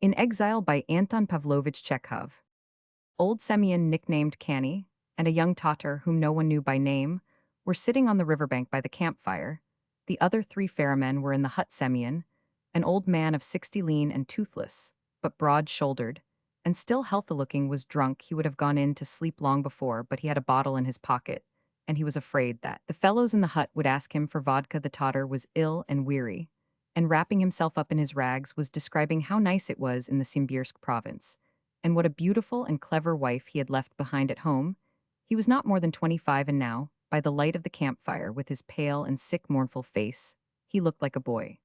In Exile by Anton Pavlovich Chekhov. Old Semyon, nicknamed Canny, and a young Tatar whom no one knew by name, were sitting on the riverbank by the campfire. The other three ferrymen were in the hut. Semyon, an old man of 60, lean and toothless, but broad-shouldered, and still healthy-looking, was drunk. He would have gone in to sleep long before, but he had a bottle in his pocket, and he was afraid that the fellows in the hut would ask him for vodka. The Tatar was ill and weary, and wrapping himself up in his rags was describing how nice it was in the Simbirsk province, and what a beautiful and clever wife he had left behind at home. He was not more than 25, and now, by the light of the campfire, with his pale and sick mournful face, he looked like a boy.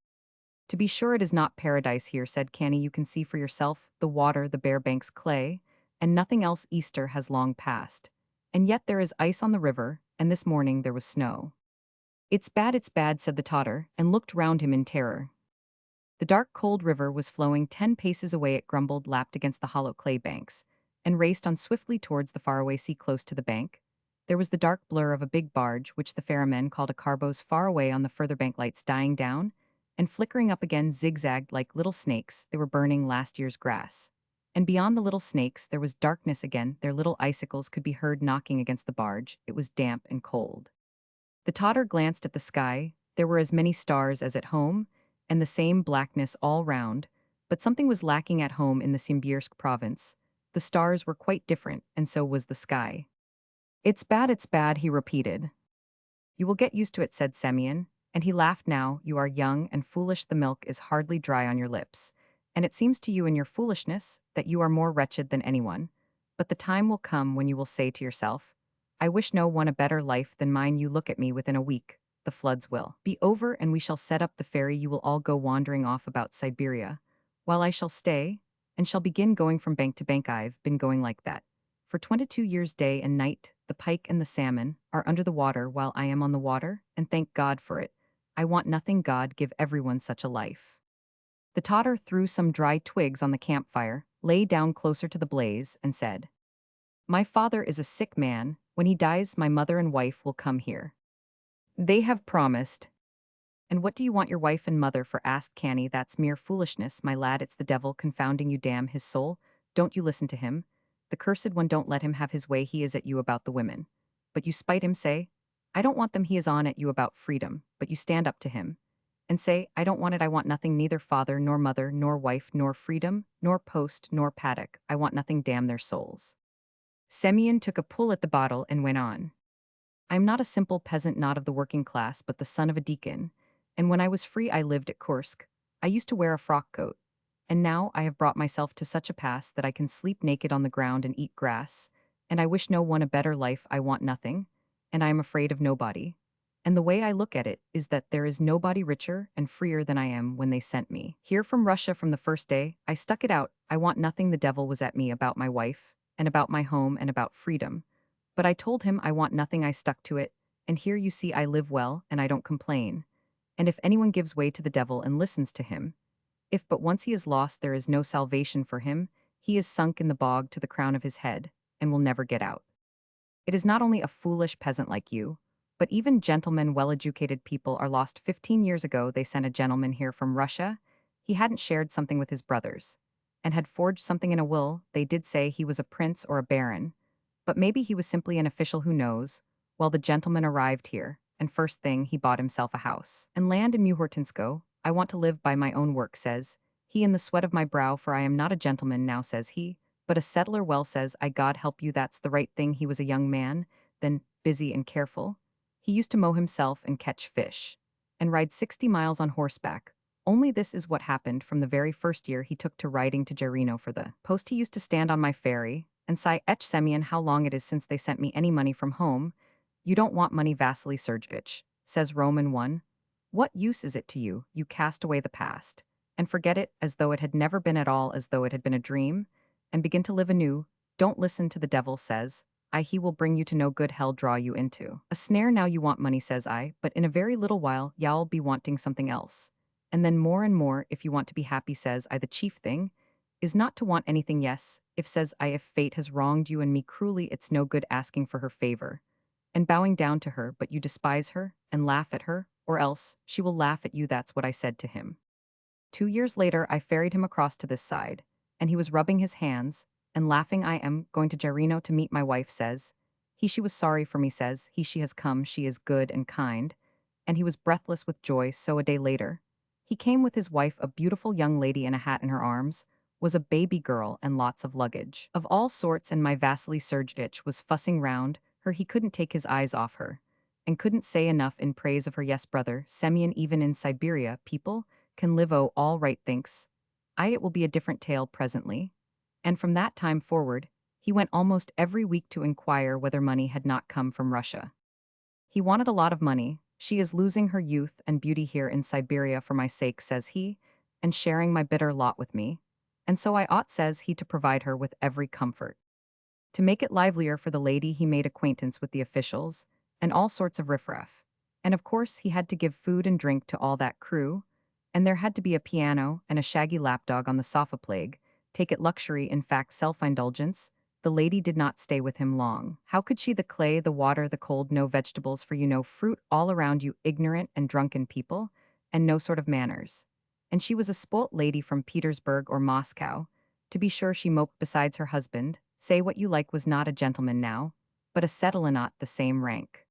"To be sure it is not paradise here," said Canny. "You can see for yourself the water, the bare banks, clay, and nothing else. Easter has long passed. And yet there is ice on the river, and this morning there was snow." It's bad," said the Tatar, and looked round him in terror. The dark cold river was flowing 10 paces away. It grumbled, lapped against the hollow clay banks, and raced on swiftly towards the faraway sea. Close to the bank, there was the dark blur of a big barge, which the ferrymen called a carbos. Far away on the further bank, lights dying down and flickering up again zigzagged like little snakes. They were burning last year's grass. And beyond the little snakes there was darkness again. Their little icicles could be heard knocking against the barge. It was damp and cold. The Tatar glanced at the sky. There were as many stars as at home, and the same blackness all round, but something was lacking at home in the Simbirsk province. The stars were quite different, and so was the sky. It's bad," he repeated. "You will get used to it," said Semyon, and he laughed. "Now, you are young and foolish. The milk is hardly dry on your lips, and it seems to you in your foolishness that you are more wretched than anyone. But the time will come when you will say to yourself, 'I wish no one a better life than mine.' You look at me. Within a week, the floods will be over, and we shall set up the ferry. You will all go wandering off about Siberia, while I shall stay, and shall begin going from bank to bank. I've been going like that for 22 years, day and night. The pike and the salmon are under the water while I am on the water, and thank God for it. I want nothing. God give everyone such a life." The Tatar threw some dry twigs on the campfire, lay down closer to the blaze, and said, "My father is a sick man. When he dies, my mother and wife will come here. They have promised." "And what do you want your wife and mother for?" asked Canny. "That's mere foolishness, my lad. It's the devil confounding you. Damn his soul. Don't you listen to him. The cursed one, don't let him have his way. He is at you about the women, but you spite him. Say, 'I don't want them.' He is on at you about freedom, but you stand up to him and say, 'I don't want it. I want nothing, neither father nor mother nor wife nor freedom nor post nor paddock. I want nothing. Damn their souls." Semyon took a pull at the bottle and went on. "I am not a simple peasant, not of the working class, but the son of a deacon, and when I was free I lived at Kursk. I used to wear a frock coat, and now I have brought myself to such a pass that I can sleep naked on the ground and eat grass, and I wish no one a better life. I want nothing, and I am afraid of nobody. And the way I look at it is that there is nobody richer and freer than I am. When they sent me here from Russia, from the first day, I stuck it out. I want nothing. The devil was at me about my wife, and about my home, and about freedom. But I told him I want nothing. I stuck to it, and here you see I live well, and I don't complain. And if anyone gives way to the devil and listens to him, if but once he is lost there is no salvation for him. He is sunk in the bog to the crown of his head, and will never get out. It is not only a foolish peasant like you, but even gentlemen, well-educated people are lost. 15 years ago they sent a gentleman here from Russia. He hadn't shared something with his brothers, and had forged something in a will. They did say he was a prince or a baron, but maybe he was simply an official, who knows? Well, the gentleman arrived here, and first thing he bought himself a house and land in Muhortinsko. I want to live by my own work, says he, in the sweat of my brow, for I am not a gentleman now, says he, but a settler. Well, says I, God help you, that's the right thing. He was a young man, then, busy and careful. He used to mow himself and catch fish, and ride 60 miles on horseback. Only this is what happened from the very first year he took to riding to Jarino for the post. He used to stand on my ferry and sigh, 'Ech, Semyon, how long it is since they sent me any money from home.' 'You don't want money, Vasily Sergeyich,' says Roman 1. 'What use is it to you? You cast away the past, and forget it as though it had never been at all, as though it had been a dream, and begin to live anew. Don't listen to the devil,' says I. 'He will bring you to no good. Hell draw you into a snare. Now you want money,' says I, 'but in a very little while you'll be wanting something else, and then more and more, if you want to be happy,' says I. 'The chief thing is not to want anything. Yes, if,' says I, 'if fate has wronged you and me cruelly, it's no good asking for her favor and bowing down to her, but you despise her and laugh at her, or else she will laugh at you.' That's what I said to him. 2 years later, I ferried him across to this side, and he was rubbing his hands and laughing. I am going to Gerino to meet my wife, says. She was sorry for me, says. She has come, she is good and kind. And he was breathless with joy, so a day later, he came with his wife, a beautiful young lady in a hat in her arms, was a baby girl and lots of luggage. Of all sorts, and my Vasily Sergeitch was fussing round her, he couldn't take his eyes off her, and couldn't say enough in praise of her. Yes, brother, Semyon, even in Siberia, people can live all right, thinks I. It will be a different tale presently. And from that time forward, he went almost every week to inquire whether money had not come from Russia. He wanted a lot of money. She is losing her youth and beauty here in Siberia for my sake, says he, and sharing my bitter lot with me. And so I ought, says he, to provide her with every comfort. To make it livelier for the lady, he made acquaintance with the officials and all sorts of riffraff. And of course, he had to give food and drink to all that crew, and there had to be a piano and a shaggy lapdog on the sofa. Plague, take it luxury, in fact, self-indulgence. The lady did not stay with him long. How could she? The clay, the water, the cold, no vegetables for you, no fruit, all around you, ignorant and drunken people, and no sort of manners. And she was a spoilt lady from Petersburg or Moscow. To be sure, she moped besides her husband. Say what you like, was not a gentleman now, but a settlenot the same rank.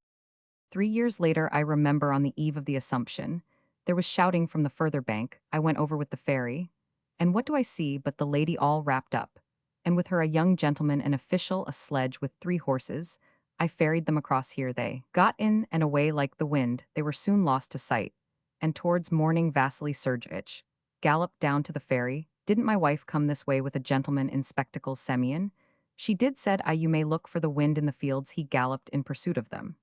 3 years later, I remember, on the eve of the Assumption, there was shouting from the further bank. I went over with the ferry, and what do I see but the lady all wrapped up, and with her a young gentleman, an official, a sledge with 3 horses. I ferried them across here. They got in and away like the wind. They were soon lost to sight, and towards morning Vasily Sergeitch galloped down to the ferry. Didn't my wife come this way with a gentleman in spectacles, Semyon? She did, said I. You may look for the wind in the fields. He galloped in pursuit of them.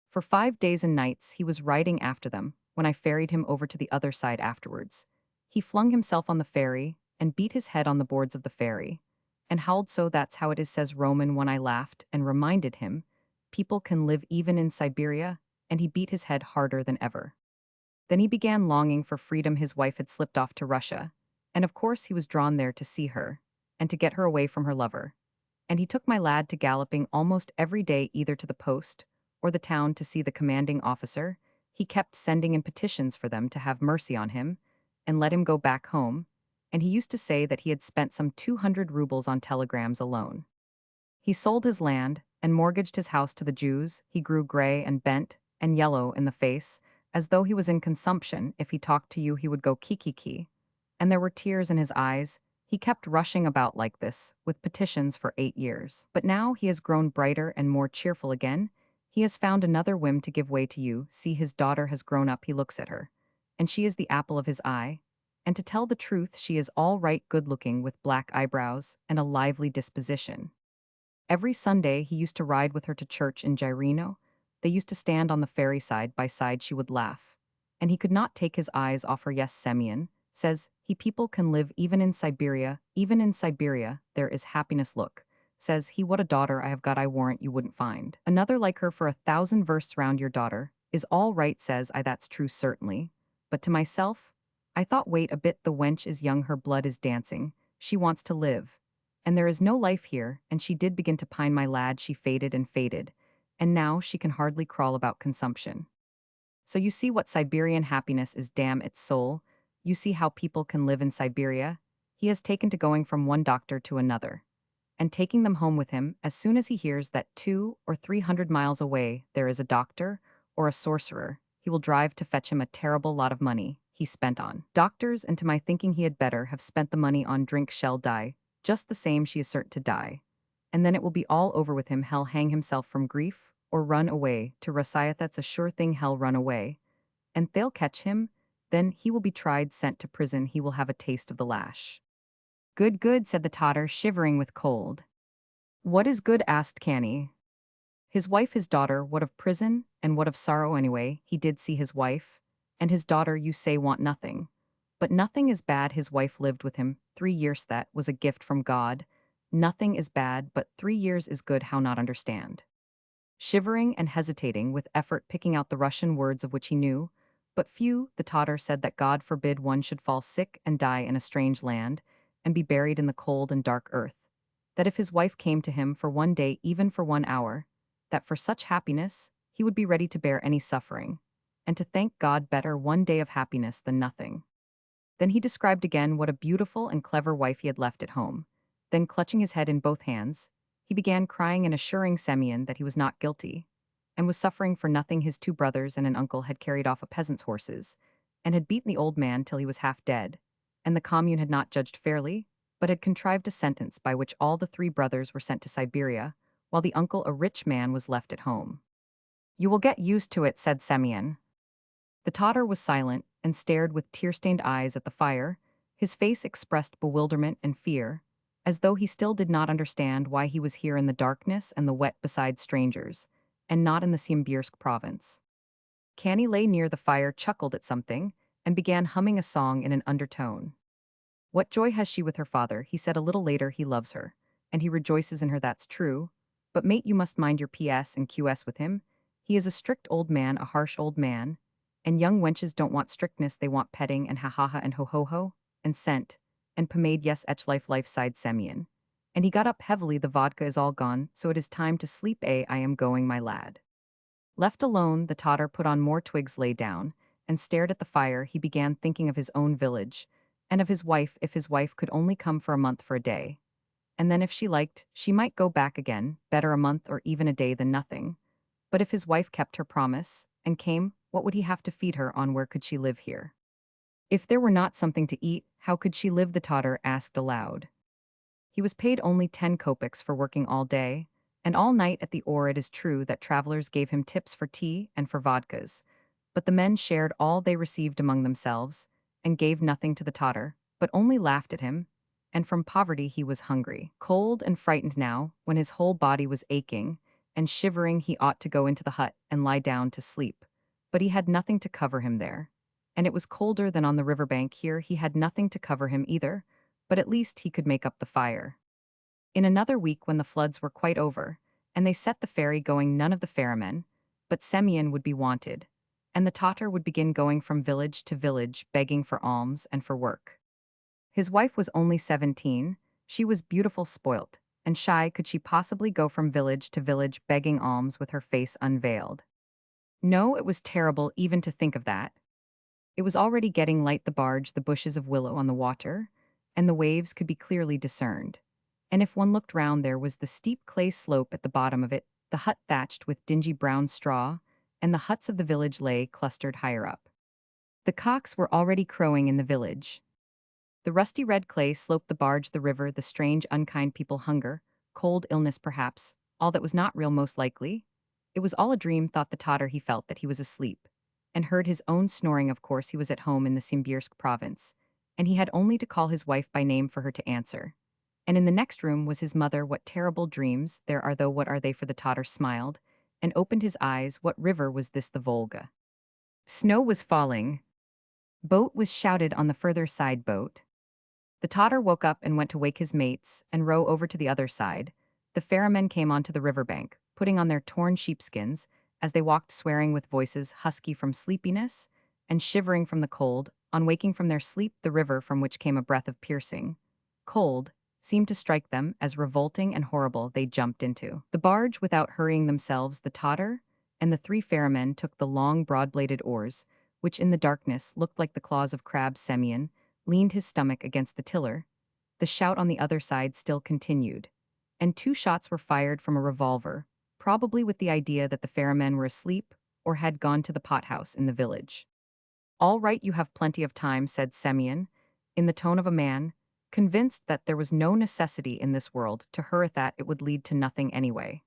For 5 days and nights he was riding after them. When I ferried him over to the other side afterwards, he flung himself on the ferry and beat his head on the boards of the ferry, and howled so. That's how it is, says Roman. When I laughed and reminded him, people can live even in Siberia, and he beat his head harder than ever. Then he began longing for freedom. His wife had slipped off to Russia, and of course he was drawn there to see her, and to get her away from her lover. And he took my lad to galloping almost every day, either to the post or the town, to see the commanding officer. He kept sending in petitions for them to have mercy on him and let him go back home, and he used to say that he had spent some 200 rubles on telegrams alone. He sold his land and mortgaged his house to the Jews. He grew gray and bent and yellow in the face, as though he was in consumption. If he talked to you, he would go kiki, and there were tears in his eyes. He kept rushing about like this, with petitions, for 8 years. But now he has grown brighter and more cheerful again. He has found another whim to give way to you. See, his daughter has grown up. He looks at her, and she is the apple of his eye. And to tell the truth, she is all right good-looking, with black eyebrows and a lively disposition. Every Sunday he used to ride with her to church in Gerino. They used to stand on the ferry side by side. She would laugh, and he could not take his eyes off her. Yes, Semyon, says he, people can live even in Siberia. Even in Siberia there is happiness. Look, says he, what a daughter I have got. I warrant you wouldn't find another like her for 1,000 versts round. Your daughter is all right, says I. That's true, certainly. But to myself, I thought, wait a bit, the wench is young, her blood is dancing, she wants to live. And there is no life here, and she did begin to pine. My lad, she faded and faded, and now she can hardly crawl about consumption. So you see what Siberian happiness is, damn its soul. You see how people can live in Siberia. He has taken to going from one doctor to another, and taking them home with him as soon as he hears that 200 or 300 miles away there is a doctor or a sorcerer. He will drive to fetch him. A terrible lot of money he spent on doctors, and to my thinking he had better have spent the money on drink. Shall die just the same, she is certain to die, and then it will be all over with him. Hell, hang himself from grief, or run away to Russia. That's a sure thing. Hell, run away, and they'll catch him. Then he will be tried, sent to prison. He will have a taste of the lash. Good, good, said the Tatar, shivering with cold. What is good? Asked Canny. His wife, his daughter. What of prison, and what of sorrow anyway? He did see his wife, and his daughter, you say, want nothing. But nothing is bad. His wife lived with him 3 years. That was a gift from God. Nothing is bad, but 3 years is good. How not understand? Shivering and hesitating, with effort picking out the Russian words of which he knew but few, the Tatar said that God forbid one should fall sick and die in a strange land, and be buried in the cold and dark earth. That if his wife came to him for 1 day, even for 1 hour, that for such happiness he would be ready to bear any suffering, and to thank God. Better 1 day of happiness than nothing. Then he described again what a beautiful and clever wife he had left at home. Then, clutching his head in both hands, he began crying and assuring Semyon that he was not guilty, and was suffering for nothing. His two brothers and an uncle had carried off a peasant's horses, and had beaten the old man till he was half dead, and the commune had not judged fairly, but had contrived a sentence by which all the three brothers were sent to Siberia, while the uncle, a rich man, was left at home. "You will get used to it," said Semyon. The Tatar was silent and stared with tear-stained eyes at the fire. His face expressed bewilderment and fear, as though he still did not understand why he was here in the darkness and the wet beside strangers, and not in the Simbirsk province. Canny lay near the fire, chuckled at something, and began humming a song in an undertone. "What joy has she with her father?" he said a little later. "He loves her, and he rejoices in her, that's true. But mate, you must mind your PS and QS with him. He is a strict old man, a harsh old man, and young wenches don't want strictness, they want petting and ha-ha-ha and ho-ho-ho, and scent, and pomade. Yes, etch life," sighed Semyon. And he got up heavily. "The vodka is all gone, so it is time to sleep. I am going, my lad." Left alone, the Tatar put on more twigs, lay down, and stared at the fire. He began thinking of his own village, and of his wife. If his wife could only come for a month, for a day, and then if she liked, she might go back again. Better a month or even a day than nothing. But if his wife kept her promise, and came, what would he have to feed her on? Where could she live here? If there were not something to eat, how could she live? The Tatar asked aloud. He was paid only 10 kopecks for working all day, and all night at the oar. It is true that travelers gave him tips for tea and for vodkas, but the men shared all they received among themselves, and gave nothing to the Tatar, but only laughed at him, and from poverty he was hungry, cold and frightened now, when his whole body was aching, and shivering. He ought to go into the hut and lie down to sleep, but he had nothing to cover him there, and it was colder than on the riverbank. Here he had nothing to cover him either, but at least he could make up the fire. In another week, when the floods were quite over, and they set the ferry going, none of the ferrymen, but Semyon, would be wanted, and the Tatar would begin going from village to village begging for alms and for work. His wife was only 17, she was beautiful, spoilt, and shy. Could she possibly go from village to village begging alms with her face unveiled? No, it was terrible even to think of that. It was already getting light, the barge, the bushes of willow on the water, and the waves could be clearly discerned. And if one looked round, there was the steep clay slope at the bottom of it, the hut thatched with dingy brown straw, and the huts of the village lay clustered higher up. The cocks were already crowing in the village. The rusty red clay sloped, the barge, the river, the strange unkind people, hunger, cold, illness perhaps, all that was not real most likely. It was all a dream, thought the Tatar. He felt that he was asleep, and heard his own snoring. Of course he was at home in the Simbirsk province, and he had only to call his wife by name for her to answer. And in the next room was his mother. What terrible dreams there are, though, what are they? For the Tatar smiled, and opened his eyes. What river was this? The Volga. Snow was falling. Boat was shouted on the further side. Boat. The Tatar woke up and went to wake his mates and row over to the other side. The ferrymen came onto the riverbank, putting on their torn sheepskins, as they walked, swearing with voices husky from sleepiness and shivering from the cold. On waking from their sleep, the river, from which came a breath of piercing cold, seemed to strike them as revolting and horrible. They jumped into the barge without hurrying themselves. The Tatar and the three ferrymen took the long, broad-bladed oars, which in the darkness looked like the claws of crabs. Semyon leaned his stomach against the tiller. The shout on the other side still continued, and 2 shots were fired from a revolver, probably with the idea that the ferrymen were asleep or had gone to the pothouse in the village. "All right, you have plenty of time," said Semyon, in the tone of a man convinced that there was no necessity in this world to hurry, that it would lead to nothing anyway.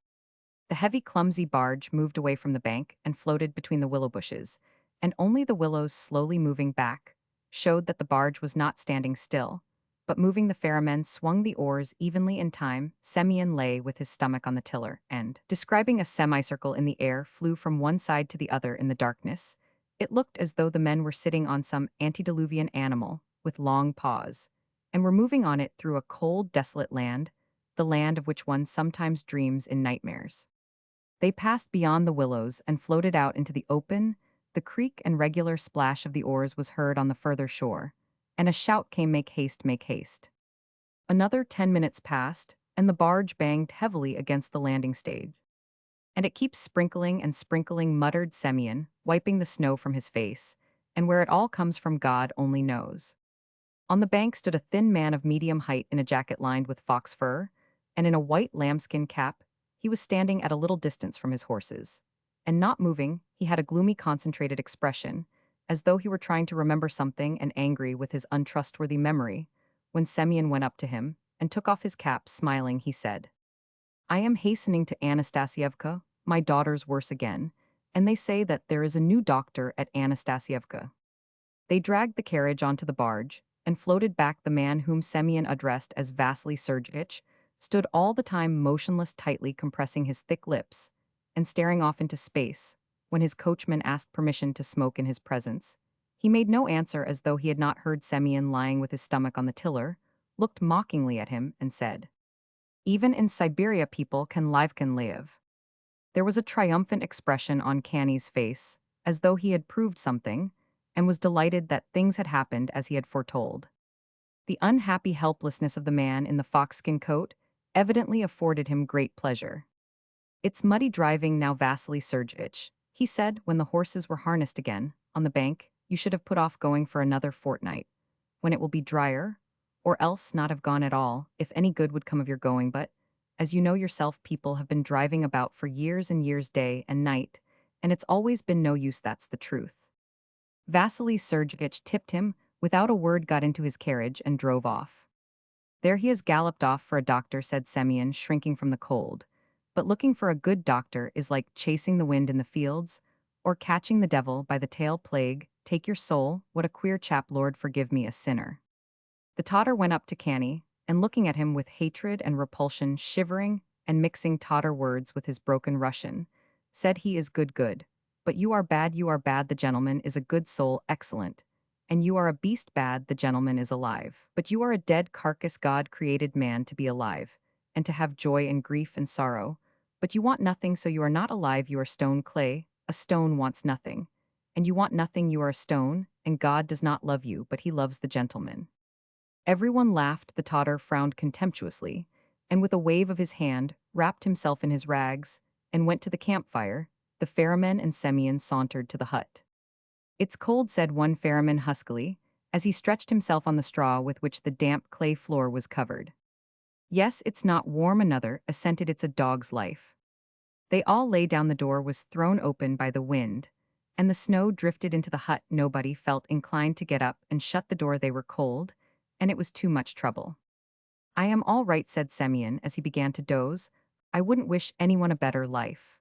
The heavy, clumsy barge moved away from the bank and floated between the willow bushes, and only the willows slowly moving back showed that the barge was not standing still, but moving. The ferrymen swung the oars evenly in time. Semyon lay with his stomach on the tiller and, describing a semicircle in the air, flew from one side to the other in the darkness. It looked as though the men were sitting on some antediluvian animal with long paws, and were moving on it through a cold, desolate land, the land of which one sometimes dreams in nightmares. They passed beyond the willows and floated out into the open. The creak and regular splash of the oars was heard on the further shore, and a shout came, "Make haste, make haste." Another 10 minutes passed, and the barge banged heavily against the landing stage. "And it keeps sprinkling and sprinkling," muttered Semyon, wiping the snow from his face, "and where it all comes from God only knows." On the bank stood a thin man of medium height in a jacket lined with fox fur, and in a white lambskin cap. He was standing at a little distance from his horses. And not moving, he had a gloomy concentrated expression, as though he were trying to remember something and angry with his untrustworthy memory. When Semyon went up to him and took off his cap, smiling, he said, "I am hastening to Anastasievka, my daughter's worse again, and they say that there is a new doctor at Anastasievka." They dragged the carriage onto the barge and floated back. The man whom Semyon addressed as Vasily Sergeyich stood all the time motionless, tightly compressing his thick lips and staring off into space. When his coachman asked permission to smoke in his presence, he made no answer, as though he had not heard. Semyon, lying with his stomach on the tiller, looked mockingly at him and said, "Even in Siberia people can live." There was a triumphant expression on Canny's face, as though he had proved something, and was delighted that things had happened as he had foretold. The unhappy helplessness of the man in the foxskin coat evidently afforded him great pleasure. "It's muddy driving now, Vasily Sergeyich," he said when the horses were harnessed again. "On the bank, you should have put off going for another fortnight, when it will be drier, or else not have gone at all, if any good would come of your going. But, as you know yourself, people have been driving about for years and years, day and night, and it's always been no use. That's the truth." Vasily Sergeyich tipped him, without a word, got into his carriage and drove off. "There he has galloped off for a doctor," said Semyon, shrinking from the cold. "But looking for a good doctor is like chasing the wind in the fields, or catching the devil by the tail. Plague take your soul, what a queer chap, Lord forgive me, a sinner." The Tatar went up to Canny, and looking at him with hatred and repulsion, shivering and mixing Tatar words with his broken Russian, said, "He is good, but you are bad, the gentleman is a good soul, excellent, and you are a beast, bad, the gentleman is alive. But you are a dead carcass. God created man to be alive, and to have joy and grief and sorrow, but you want nothing, so you are not alive. You are stone, clay, a stone wants nothing, and you want nothing. You are a stone, and God does not love you, but he loves the gentleman." Everyone laughed. The Tatar frowned contemptuously, and with a wave of his hand, wrapped himself in his rags, and went to the campfire. The ferryman and Semyon sauntered to the hut. "It's cold," said one ferryman huskily, as he stretched himself on the straw with which the damp clay floor was covered. "Yes, it's not warm," another assented. "It's a dog's life." They all lay down. The door was thrown open by the wind, and the snow drifted into the hut. Nobody felt inclined to get up and shut the door. They were cold, and it was too much trouble. "I am all right," said Semyon as he began to doze. "I wouldn't wish anyone a better life."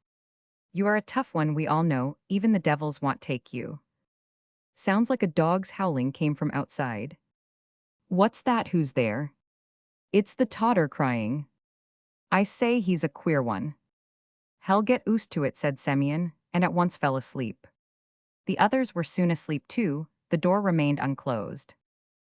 "You are a tough one, we all know, even the devils want take you." Sounds like a dog's howling came from outside. "What's that? Who's there?" "It's the Tatar crying." "I say, he's a queer one." "He'll get used to it," said Semyon, and at once fell asleep. The others were soon asleep too. The door remained unclosed.